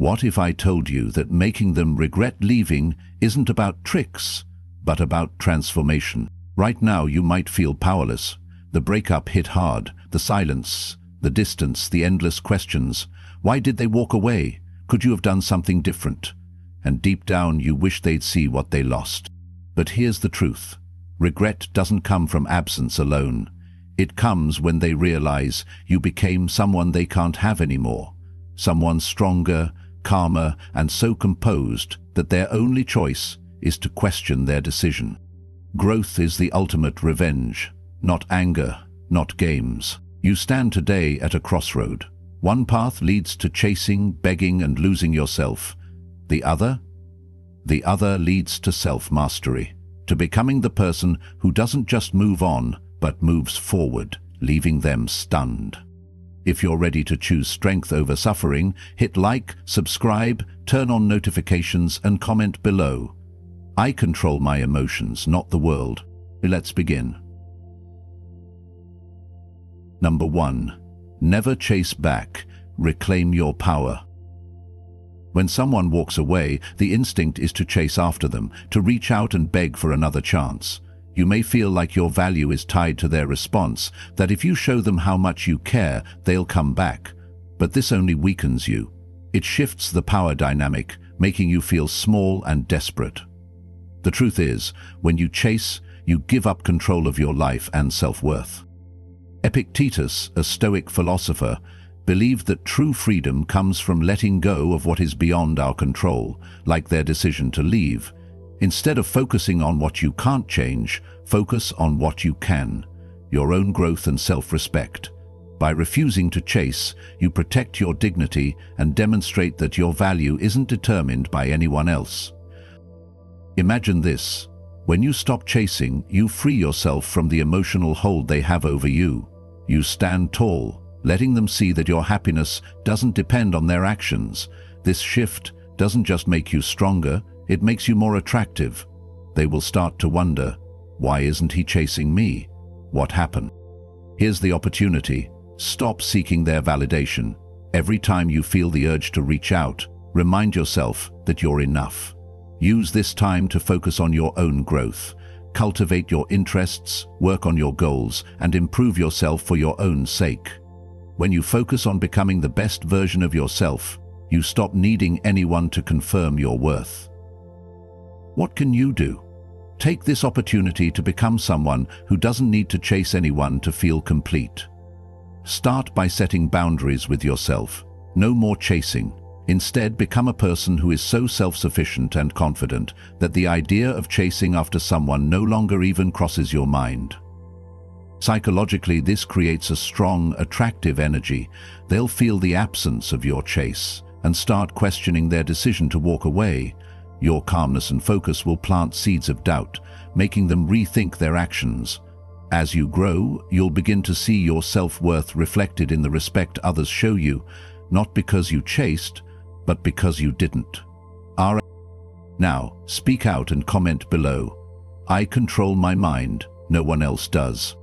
What if I told you that making them regret leaving isn't about tricks, but about transformation? Right now you might feel powerless. The breakup hit hard, the silence, the distance, the endless questions. Why did they walk away? Could you have done something different? And deep down you wish they'd see what they lost. But here's the truth. Regret doesn't come from absence alone. It comes when they realize you became someone they can't have anymore. Someone stronger, calmer, and so composed that their only choice is to question their decision. Growth is the ultimate revenge, not anger, not games. You stand today at a crossroad. One path leads to chasing, begging, and losing yourself. The other leads to self-mastery, to becoming the person who doesn't just move on, but moves forward, leaving them stunned. If you're ready to choose strength over suffering, hit like, subscribe, turn on notifications, and comment below. I control my emotions, not the world. Let's begin. Number 1. Never chase back. Reclaim your power. When someone walks away, the instinct is to chase after them, to reach out and beg for another chance. You may feel like your value is tied to their response, that if you show them how much you care, they'll come back. But this only weakens you. It shifts the power dynamic, making you feel small and desperate. The truth is, when you chase, you give up control of your life and self-worth. Epictetus, a Stoic philosopher, believed that true freedom comes from letting go of what is beyond our control, like their decision to leave. Instead of focusing on what you can't change, focus on what you can, your own growth and self-respect. By refusing to chase, you protect your dignity and demonstrate that your value isn't determined by anyone else. Imagine this. When you stop chasing, you free yourself from the emotional hold they have over you. You stand tall, letting them see that your happiness doesn't depend on their actions. This shift doesn't just make you stronger, it makes you more attractive. They will start to wonder, why isn't he chasing me? What happened? Here's the opportunity. Stop seeking their validation. Every time you feel the urge to reach out, remind yourself that you're enough. Use this time to focus on your own growth. Cultivate your interests, work on your goals, and improve yourself for your own sake. When you focus on becoming the best version of yourself, you stop needing anyone to confirm your worth. What can you do? Take this opportunity to become someone who doesn't need to chase anyone to feel complete. Start by setting boundaries with yourself. No more chasing. Instead, become a person who is so self-sufficient and confident that the idea of chasing after someone no longer even crosses your mind. Psychologically, this creates a strong, attractive energy. They'll feel the absence of your chase and start questioning their decision to walk away. Your calmness and focus will plant seeds of doubt, making them rethink their actions. As you grow, you'll begin to see your self-worth reflected in the respect others show you, not because you chased, but because you didn't. Now, speak out and comment below. I control my mind, no one else does.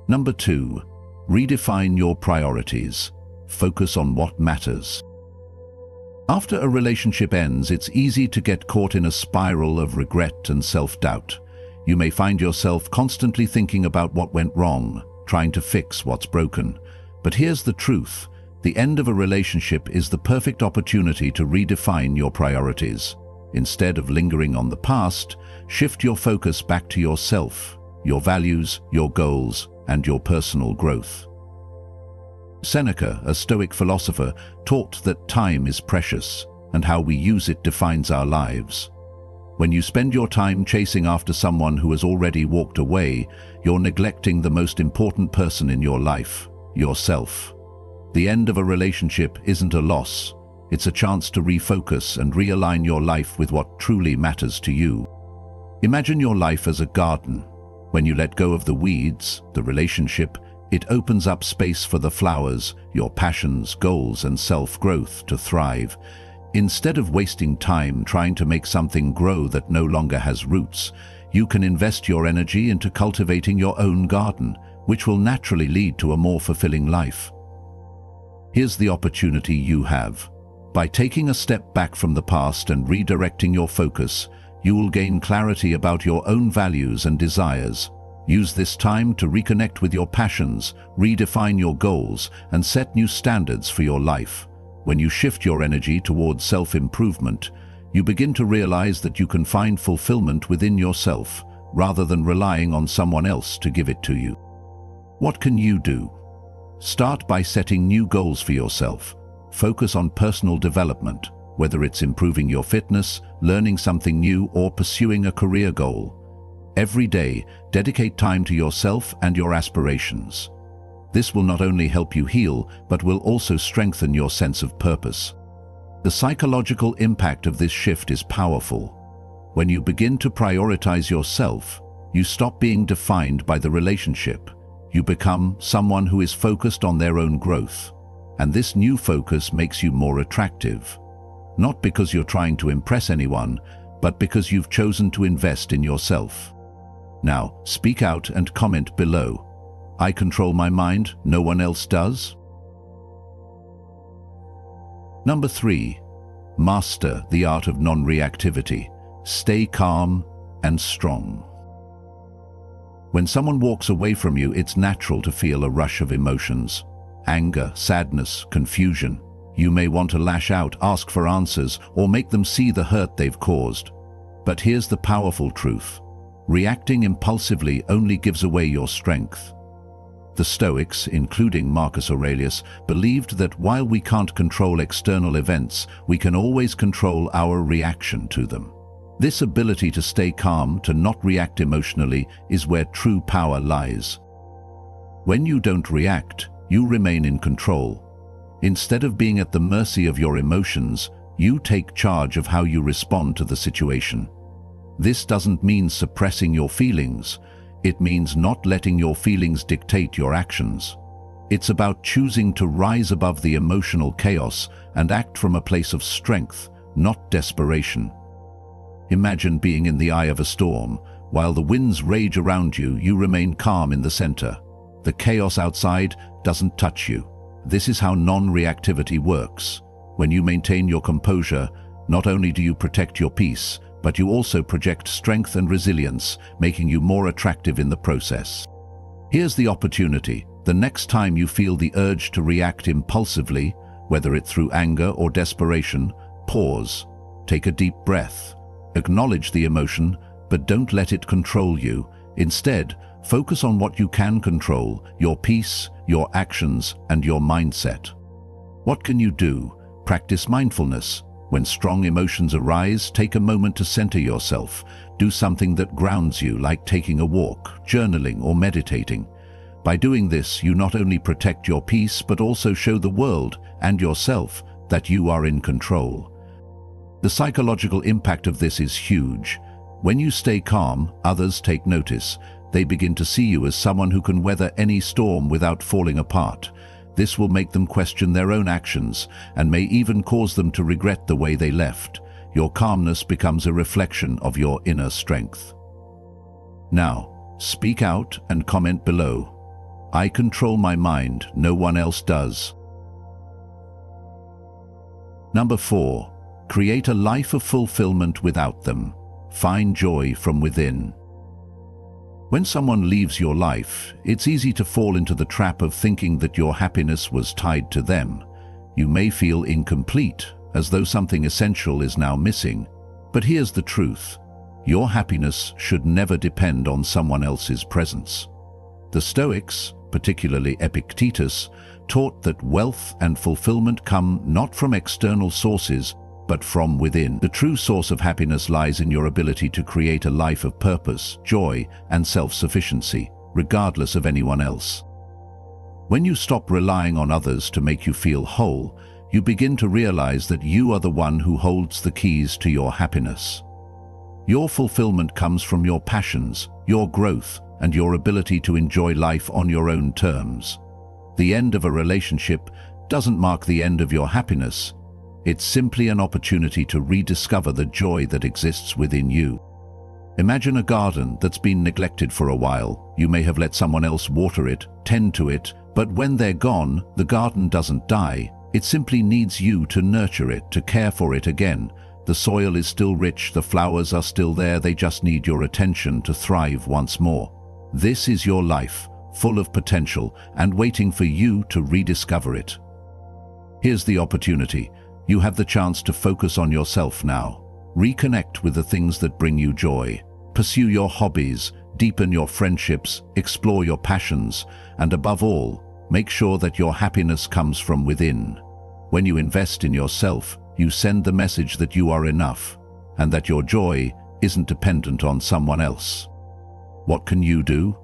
Number 2. Redefine your priorities. Focus on what matters. After a relationship ends, it's easy to get caught in a spiral of regret and self-doubt. You may find yourself constantly thinking about what went wrong, trying to fix what's broken. But here's the truth. The end of a relationship is the perfect opportunity to redefine your priorities. Instead of lingering on the past, shift your focus back to yourself, your values, your goals, and your personal growth. Seneca, a Stoic philosopher, taught that time is precious, and how we use it defines our lives. When you spend your time chasing after someone who has already walked away, you're neglecting the most important person in your life, yourself. The end of a relationship isn't a loss. It's a chance to refocus and realign your life with what truly matters to you. Imagine your life as a garden. When you let go of the weeds, the relationship, it opens up space for the flowers, your passions, goals, and self-growth to thrive. Instead of wasting time trying to make something grow that no longer has roots, you can invest your energy into cultivating your own garden, which will naturally lead to a more fulfilling life. Here's the opportunity you have. By taking a step back from the past and redirecting your focus, you will gain clarity about your own values and desires. Use this time to reconnect with your passions, redefine your goals, and set new standards for your life. When you shift your energy towards self-improvement, you begin to realize that you can find fulfillment within yourself, rather than relying on someone else to give it to you. What can you do? Start by setting new goals for yourself. Focus on personal development, whether it's improving your fitness, learning something new, or pursuing a career goal. Every day, dedicate time to yourself and your aspirations. This will not only help you heal, but will also strengthen your sense of purpose. The psychological impact of this shift is powerful. When you begin to prioritize yourself, you stop being defined by the relationship. You become someone who is focused on their own growth. And this new focus makes you more attractive. Not because you're trying to impress anyone, but because you've chosen to invest in yourself. Now, speak out and comment below. I control my mind, no one else does? Number 3. Master the art of non-reactivity. Stay calm and strong. When someone walks away from you, it's natural to feel a rush of emotions. Anger, sadness, confusion. You may want to lash out, ask for answers, or make them see the hurt they've caused. But here's the powerful truth. Reacting impulsively only gives away your strength. The Stoics, including Marcus Aurelius, believed that while we can't control external events, we can always control our reaction to them. This ability to stay calm, to not react emotionally, is where true power lies. When you don't react, you remain in control. Instead of being at the mercy of your emotions, you take charge of how you respond to the situation. This doesn't mean suppressing your feelings. It means not letting your feelings dictate your actions. It's about choosing to rise above the emotional chaos and act from a place of strength, not desperation. Imagine being in the eye of a storm. While the winds rage around you, you remain calm in the center. The chaos outside doesn't touch you. This is how non-reactivity works. When you maintain your composure, not only do you protect your peace, but you also project strength and resilience, making you more attractive in the process. Here's the opportunity. The next time you feel the urge to react impulsively, whether it's through anger or desperation, pause. Take a deep breath. Acknowledge the emotion, but don't let it control you. Instead, focus on what you can control: your peace, your actions, and your mindset. What can you do? Practice mindfulness. When strong emotions arise, take a moment to center yourself. Do something that grounds you, like taking a walk, journaling, or meditating. By doing this, you not only protect your peace, but also show the world and yourself that you are in control. The psychological impact of this is huge. When you stay calm, others take notice. They begin to see you as someone who can weather any storm without falling apart. This will make them question their own actions and may even cause them to regret the way they left. Your calmness becomes a reflection of your inner strength. Now, speak out and comment below. I control my mind, no one else does. Number 4. Create a life of fulfillment without them. Find joy from within. When someone leaves your life, it's easy to fall into the trap of thinking that your happiness was tied to them. You may feel incomplete, as though something essential is now missing. But here's the truth. Your happiness should never depend on someone else's presence. The Stoics, particularly Epictetus, taught that wealth and fulfillment come not from external sources, but from within. The true source of happiness lies in your ability to create a life of purpose, joy, and self-sufficiency, regardless of anyone else. When you stop relying on others to make you feel whole, you begin to realize that you are the one who holds the keys to your happiness. Your fulfillment comes from your passions, your growth, and your ability to enjoy life on your own terms. The end of a relationship doesn't mark the end of your happiness. It's simply an opportunity to rediscover the joy that exists within you. Imagine a garden that's been neglected for a while. You may have let someone else water it, tend to it, But when they're gone, the garden doesn't die. It simply needs you to nurture it, to care for it again. The soil is still rich, the flowers are still there, they just need your attention to thrive once more. This is your life, full of potential and waiting for you to rediscover it. Here's the opportunity. You have the chance to focus on yourself now. Reconnect with the things that bring you joy. Pursue your hobbies, deepen your friendships, explore your passions, and above all, make sure that your happiness comes from within. When you invest in yourself, you send the message that you are enough, and that your joy isn't dependent on someone else. What can you do?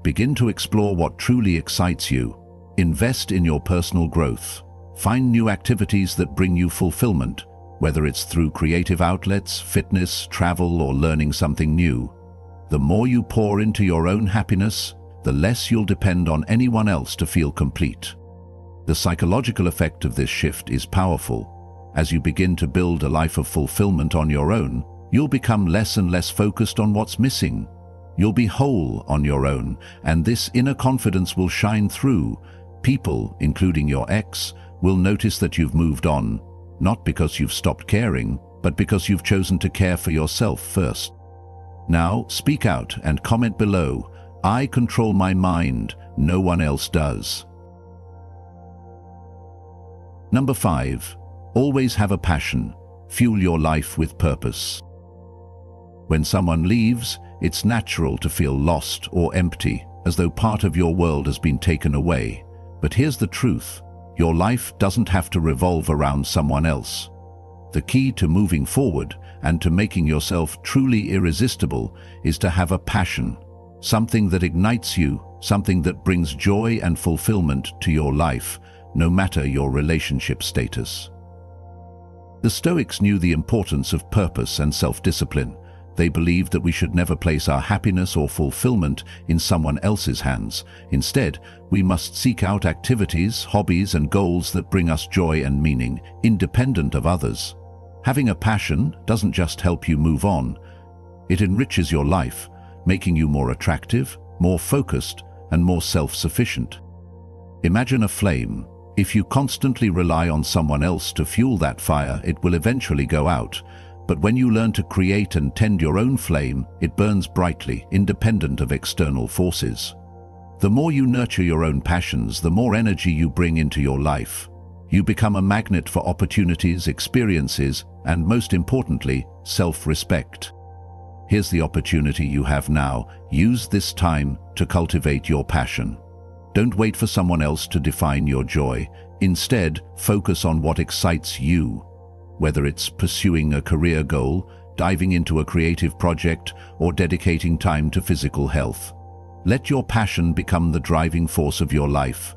Begin to explore what truly excites you. Invest in your personal growth. Find new activities that bring you fulfillment, whether it's through creative outlets, fitness, travel, or learning something new. The more you pour into your own happiness, the less you'll depend on anyone else to feel complete. The psychological effect of this shift is powerful. As you begin to build a life of fulfillment on your own, you'll become less and less focused on what's missing. You'll be whole on your own, and this inner confidence will shine through. People, including your ex, will notice that you've moved on, not because you've stopped caring, but because you've chosen to care for yourself first. Now, speak out and comment below. I control my mind, no one else does. Number 5. Always have a passion. Fuel your life with purpose. When someone leaves, it's natural to feel lost or empty, as though part of your world has been taken away. But here's the truth. Your life doesn't have to revolve around someone else. The key to moving forward and to making yourself truly irresistible is to have a passion, something that ignites you, something that brings joy and fulfillment to your life, no matter your relationship status. The Stoics knew the importance of purpose and self-discipline. They believed that we should never place our happiness or fulfillment in someone else's hands. Instead, we must seek out activities, hobbies, and goals that bring us joy and meaning, independent of others. Having a passion doesn't just help you move on. It enriches your life, making you more attractive, more focused, and more self-sufficient. Imagine a flame. If you constantly rely on someone else to fuel that fire, it will eventually go out. But when you learn to create and tend your own flame, it burns brightly, independent of external forces. The more you nurture your own passions, the more energy you bring into your life. You become a magnet for opportunities, experiences, and most importantly, self-respect. Here's the opportunity you have now. Use this time to cultivate your passion. Don't wait for someone else to define your joy. Instead, focus on what excites you. Whether it's pursuing a career goal, diving into a creative project, or dedicating time to physical health. Let your passion become the driving force of your life.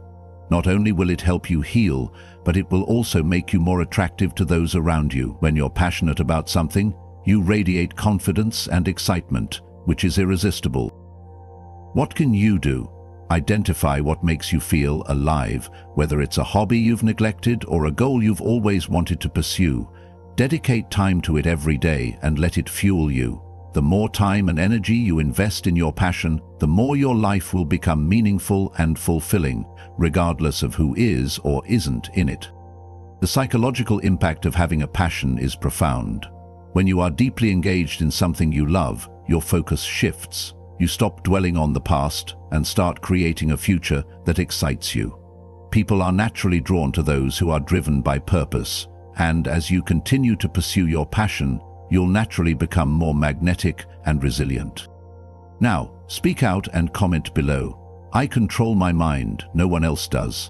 Not only will it help you heal, but it will also make you more attractive to those around you. When you're passionate about something, you radiate confidence and excitement, which is irresistible. What can you do? Identify what makes you feel alive, whether it's a hobby you've neglected or a goal you've always wanted to pursue. Dedicate time to it every day and let it fuel you. The more time and energy you invest in your passion, the more your life will become meaningful and fulfilling, regardless of who is or isn't in it. The psychological impact of having a passion is profound. When you are deeply engaged in something you love, your focus shifts. You stop dwelling on the past and start creating a future that excites you. People are naturally drawn to those who are driven by purpose, and as you continue to pursue your passion, you'll naturally become more magnetic and resilient. Now, speak out and comment below. I control my mind, no one else does.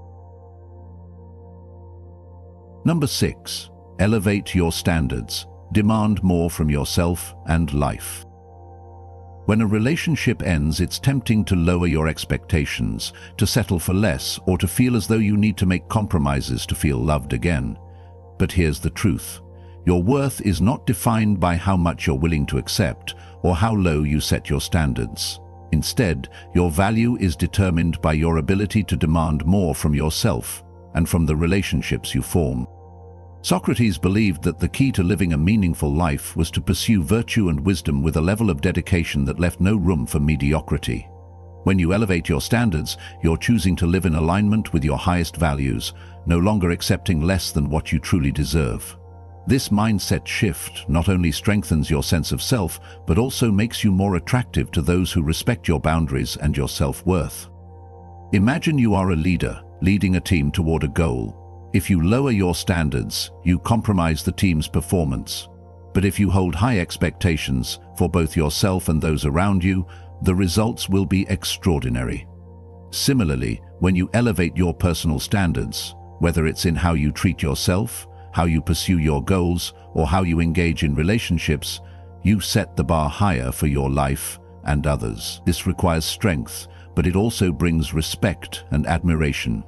Number 6. Elevate your standards. Demand more from yourself and life. When a relationship ends, it's tempting to lower your expectations, to settle for less, or to feel as though you need to make compromises to feel loved again. But here's the truth. Your worth is not defined by how much you're willing to accept or how low you set your standards. Instead, your value is determined by your ability to demand more from yourself and from the relationships you form. Socrates believed that the key to living a meaningful life was to pursue virtue and wisdom with a level of dedication that left no room for mediocrity. When you elevate your standards, you're choosing to live in alignment with your highest values, no longer accepting less than what you truly deserve. This mindset shift not only strengthens your sense of self, but also makes you more attractive to those who respect your boundaries and your self-worth. Imagine you are a leader, leading a team toward a goal. If you lower your standards, you compromise the team's performance. But if you hold high expectations for both yourself and those around you, the results will be extraordinary. Similarly, when you elevate your personal standards, whether it's in how you treat yourself, how you pursue your goals, or how you engage in relationships, you set the bar higher for your life and others. This requires strength, but it also brings respect and admiration.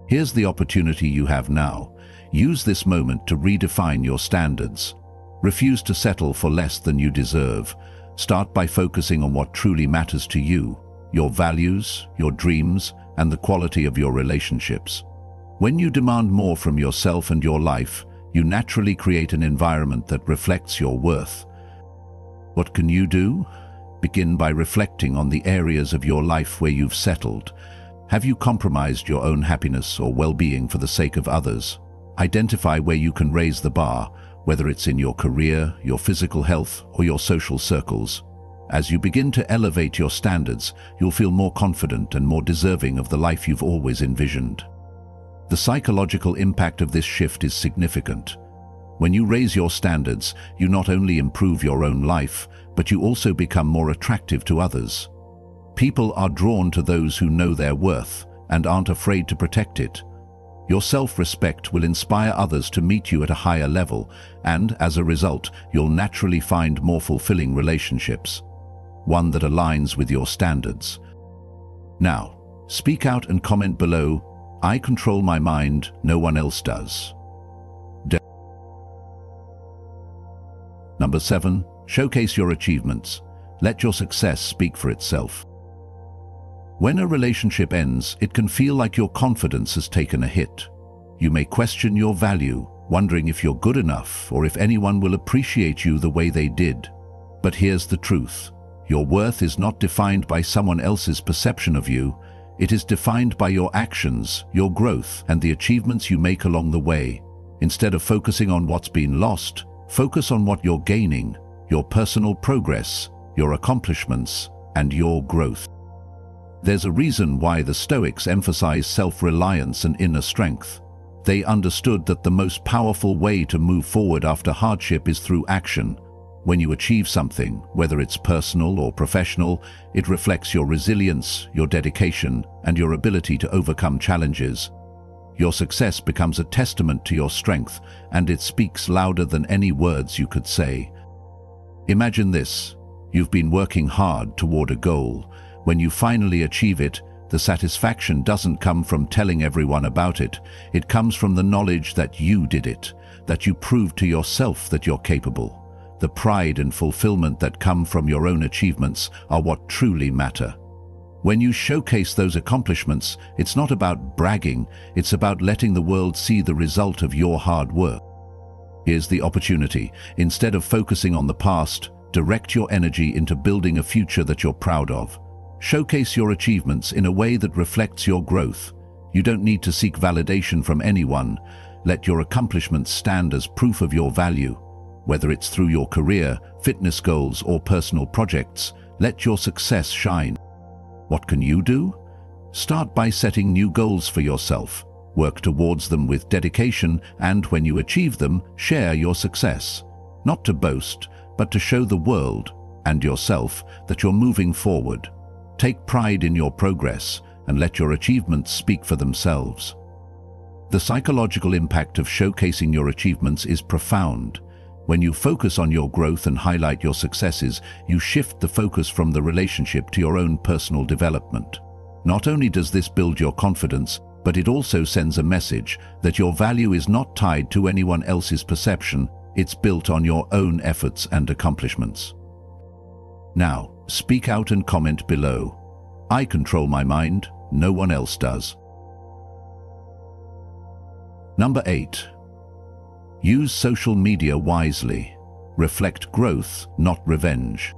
Here's the opportunity you have now. Use this moment to redefine your standards. Refuse to settle for less than you deserve. Start by focusing on what truly matters to you, your values, your dreams, and the quality of your relationships. When you demand more from yourself and your life, you naturally create an environment that reflects your worth. What can you do? Begin by reflecting on the areas of your life where you've settled. Have you compromised your own happiness or well-being for the sake of others? Identify where you can raise the bar, whether it's in your career, your physical health, or your social circles. As you begin to elevate your standards, you'll feel more confident and more deserving of the life you've always envisioned. The psychological impact of this shift is significant. When you raise your standards, you not only improve your own life, but you also become more attractive to others. People are drawn to those who know their worth and aren't afraid to protect it. Your self-respect will inspire others to meet you at a higher level, and as a result, you'll naturally find more fulfilling relationships, one that aligns with your standards. Now, speak out and comment below, "I control my mind, no one else does." Number 7, showcase your achievements. Let your success speak for itself. When a relationship ends, it can feel like your confidence has taken a hit. You may question your value, wondering if you're good enough or if anyone will appreciate you the way they did. But here's the truth. Your worth is not defined by someone else's perception of you. It is defined by your actions, your growth, and the achievements you make along the way. Instead of focusing on what's been lost, focus on what you're gaining, your personal progress, your accomplishments, and your growth. There's a reason why the Stoics emphasize self-reliance and inner strength. They understood that the most powerful way to move forward after hardship is through action. When you achieve something, whether it's personal or professional, it reflects your resilience, your dedication, and your ability to overcome challenges. Your success becomes a testament to your strength, and it speaks louder than any words you could say. Imagine this. You've been working hard toward a goal. When you finally achieve it, the satisfaction doesn't come from telling everyone about it. It comes from the knowledge that you did it, that you proved to yourself that you're capable. The pride and fulfillment that come from your own achievements are what truly matter. When you showcase those accomplishments, it's not about bragging, it's about letting the world see the result of your hard work. Here's the opportunity. Instead of focusing on the past, direct your energy into building a future that you're proud of. Showcase your achievements in a way that reflects your growth. You don't need to seek validation from anyone. Let your accomplishments stand as proof of your value. Whether it's through your career, fitness goals, or personal projects, let your success shine. What can you do? Start by setting new goals for yourself. Work towards them with dedication, and when you achieve them, share your success. Not to boast, but to show the world and yourself that you're moving forward. Take pride in your progress and let your achievements speak for themselves. The psychological impact of showcasing your achievements is profound. When you focus on your growth and highlight your successes, you shift the focus from the relationship to your own personal development. Not only does this build your confidence, but it also sends a message that your value is not tied to anyone else's perception. It's built on your own efforts and accomplishments. Now, speak out and comment below. I control my mind, no one else does. Number 8. Use social media wisely. Reflect growth, not revenge.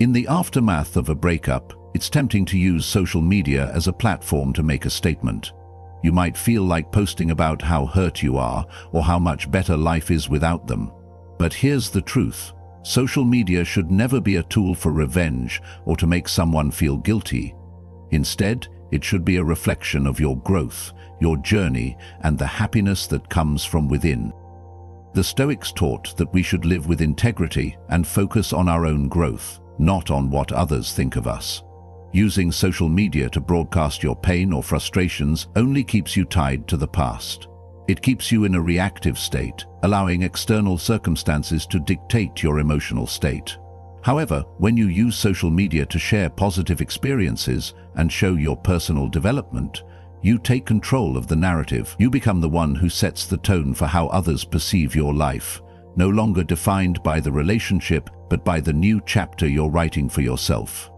In the aftermath of a breakup, it's tempting to use social media as a platform to make a statement. You might feel like posting about how hurt you are or how much better life is without them. But here's the truth. Social media should never be a tool for revenge or to make someone feel guilty. Instead, it should be a reflection of your growth, your journey, and the happiness that comes from within. The Stoics taught that we should live with integrity and focus on our own growth, not on what others think of us. Using social media to broadcast your pain or frustrations only keeps you tied to the past. It keeps you in a reactive state, allowing external circumstances to dictate your emotional state. However, when you use social media to share positive experiences and show your personal development, you take control of the narrative. You become the one who sets the tone for how others perceive your life, no longer defined by the relationship, but by the new chapter you're writing for yourself.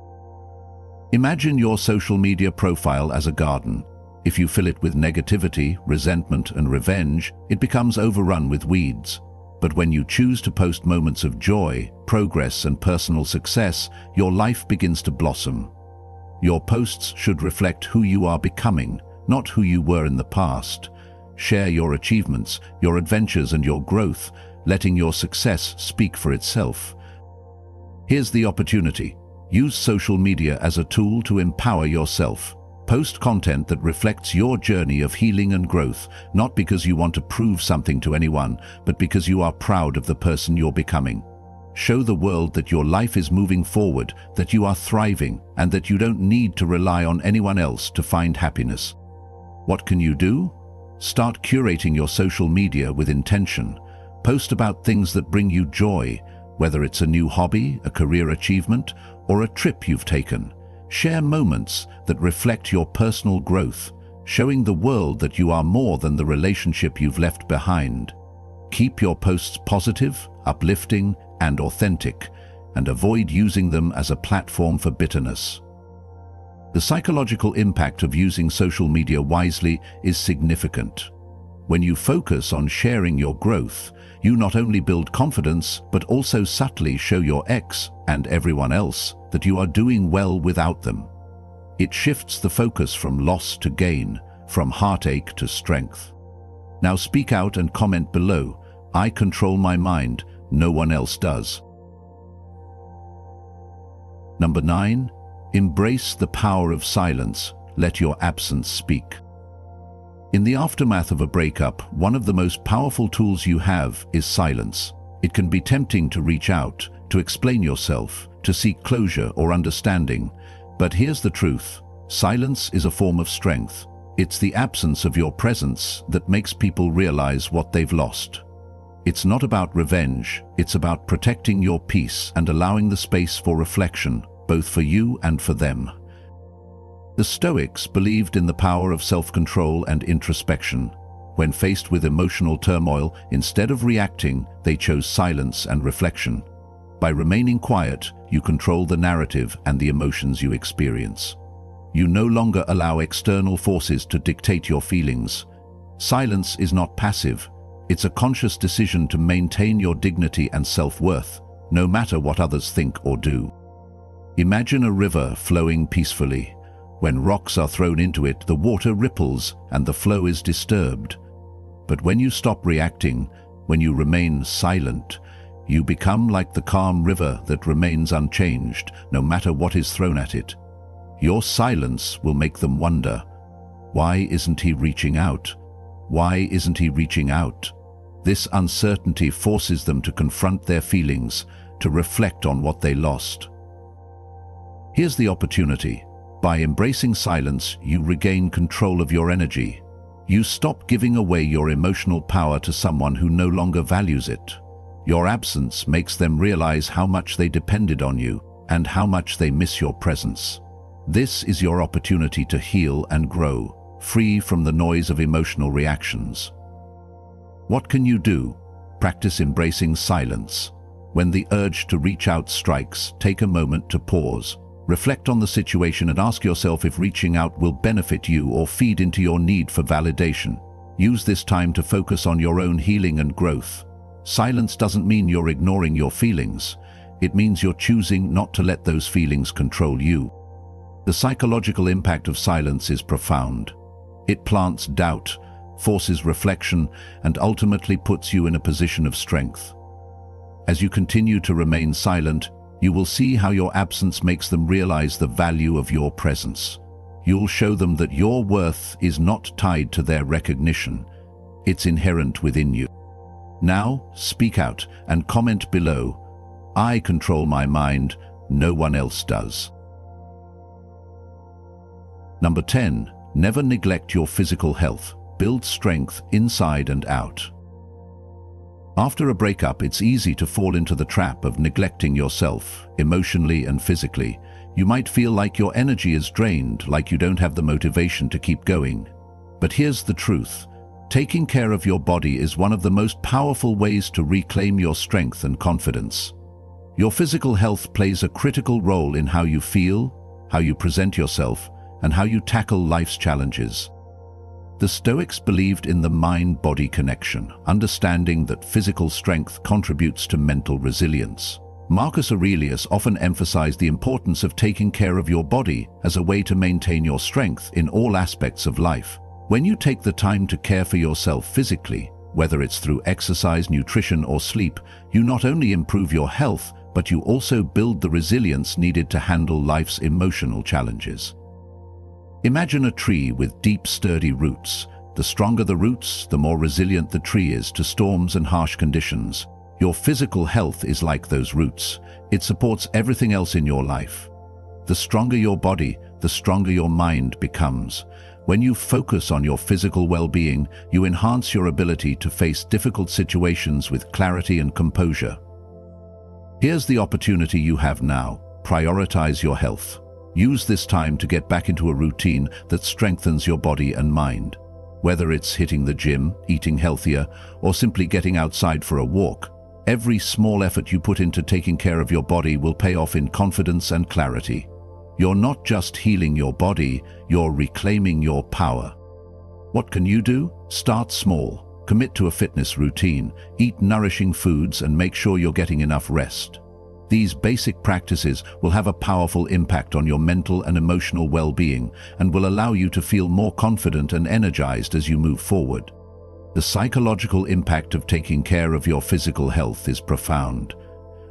Imagine your social media profile as a garden. If you fill it with negativity, resentment, and revenge, it becomes overrun with weeds. But when you choose to post moments of joy, progress, and personal success, your life begins to blossom. Your posts should reflect who you are becoming, not who you were in the past. Share your achievements, your adventures, and your growth, letting your success speak for itself. Here's the opportunity. Use social media as a tool to empower yourself. Post content that reflects your journey of healing and growth, not because you want to prove something to anyone, but because you are proud of the person you're becoming. Show the world that your life is moving forward, that you are thriving, and that you don't need to rely on anyone else to find happiness. What can you do? Start curating your social media with intention. Post about things that bring you joy, whether it's a new hobby, a career achievement, or a trip you've taken. Share moments that reflect your personal growth, showing the world that you are more than the relationship you've left behind. Keep your posts positive, uplifting, and authentic, and avoid using them as a platform for bitterness. The psychological impact of using social media wisely is significant. When you focus on sharing your growth, you not only build confidence, but also subtly show your ex and everyone else that you are doing well without them. It shifts the focus from loss to gain, from heartache to strength. Now speak out and comment below. I control my mind, no one else does. Number 9. Embrace the power of silence. Let your absence speak. In the aftermath of a breakup, one of the most powerful tools you have is silence. It can be tempting to reach out, to explain yourself, to seek closure or understanding. But here's the truth. Silence is a form of strength. It's the absence of your presence that makes people realize what they've lost. It's not about revenge, it's about protecting your peace and allowing the space for reflection, both for you and for them. The Stoics believed in the power of self-control and introspection. When faced with emotional turmoil, instead of reacting, they chose silence and reflection. By remaining quiet, you control the narrative and the emotions you experience. You no longer allow external forces to dictate your feelings. Silence is not passive. It's a conscious decision to maintain your dignity and self-worth, no matter what others think or do. Imagine a river flowing peacefully. When rocks are thrown into it, the water ripples and the flow is disturbed. But when you stop reacting, when you remain silent, you become like the calm river that remains unchanged, no matter what is thrown at it. Your silence will make them wonder, why isn't he reaching out? Why isn't he reaching out? This uncertainty forces them to confront their feelings, to reflect on what they lost. Here's the opportunity. By embracing silence, you regain control of your energy. You stop giving away your emotional power to someone who no longer values it. Your absence makes them realize how much they depended on you and how much they miss your presence. This is your opportunity to heal and grow, free from the noise of emotional reactions. What can you do? Practice embracing silence. When the urge to reach out strikes, take a moment to pause. Reflect on the situation and ask yourself if reaching out will benefit you or feed into your need for validation. Use this time to focus on your own healing and growth. Silence doesn't mean you're ignoring your feelings. It means you're choosing not to let those feelings control you. The psychological impact of silence is profound. It plants doubt, forces reflection, and ultimately puts you in a position of strength. As you continue to remain silent, you will see how your absence makes them realize the value of your presence. You'll show them that your worth is not tied to their recognition. It's inherent within you. Now, speak out and comment below. I control my mind, no one else does. Number 10. Never neglect your physical health. Build strength inside and out. After a breakup, it's easy to fall into the trap of neglecting yourself, emotionally and physically. You might feel like your energy is drained, like you don't have the motivation to keep going. But here's the truth. Taking care of your body is one of the most powerful ways to reclaim your strength and confidence. Your physical health plays a critical role in how you feel, how you present yourself, and how you tackle life's challenges. The Stoics believed in the mind-body connection, understanding that physical strength contributes to mental resilience. Marcus Aurelius often emphasized the importance of taking care of your body as a way to maintain your strength in all aspects of life. When you take the time to care for yourself physically, whether it's through exercise, nutrition, or sleep, you not only improve your health, but you also build the resilience needed to handle life's emotional challenges. Imagine a tree with deep, sturdy roots. The stronger the roots, the more resilient the tree is to storms and harsh conditions. Your physical health is like those roots. It supports everything else in your life. The stronger your body, the stronger your mind becomes. When you focus on your physical well-being, you enhance your ability to face difficult situations with clarity and composure. Here's the opportunity you have now. Prioritize your health. Use this time to get back into a routine that strengthens your body and mind. Whether it's hitting the gym, eating healthier, or simply getting outside for a walk, every small effort you put into taking care of your body will pay off in confidence and clarity. You're not just healing your body, you're reclaiming your power. What can you do? Start small. Commit to a fitness routine, eat nourishing foods, and make sure you're getting enough rest. These basic practices will have a powerful impact on your mental and emotional well-being and will allow you to feel more confident and energized as you move forward. The psychological impact of taking care of your physical health is profound.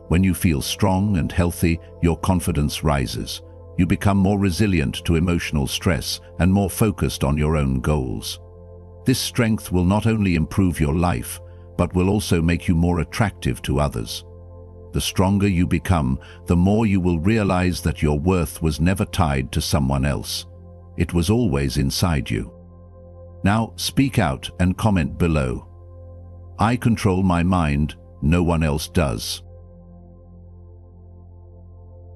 When you feel strong and healthy, your confidence rises. You become more resilient to emotional stress and more focused on your own goals. This strength will not only improve your life, but will also make you more attractive to others. The stronger you become, the more you will realize that your worth was never tied to someone else. It was always inside you. Now, speak out and comment below. I control my mind, no one else does.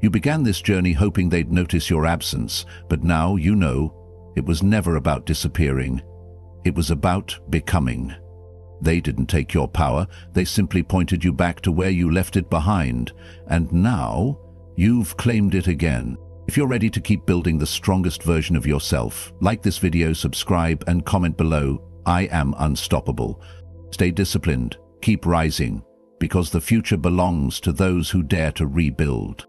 You began this journey hoping they'd notice your absence, but now you know it was never about disappearing. It was about becoming. They didn't take your power, they simply pointed you back to where you left it behind, and now you've claimed it again. If you're ready to keep building the strongest version of yourself, like this video, subscribe, and comment below. I am unstoppable. Stay disciplined, keep rising, because the future belongs to those who dare to rebuild.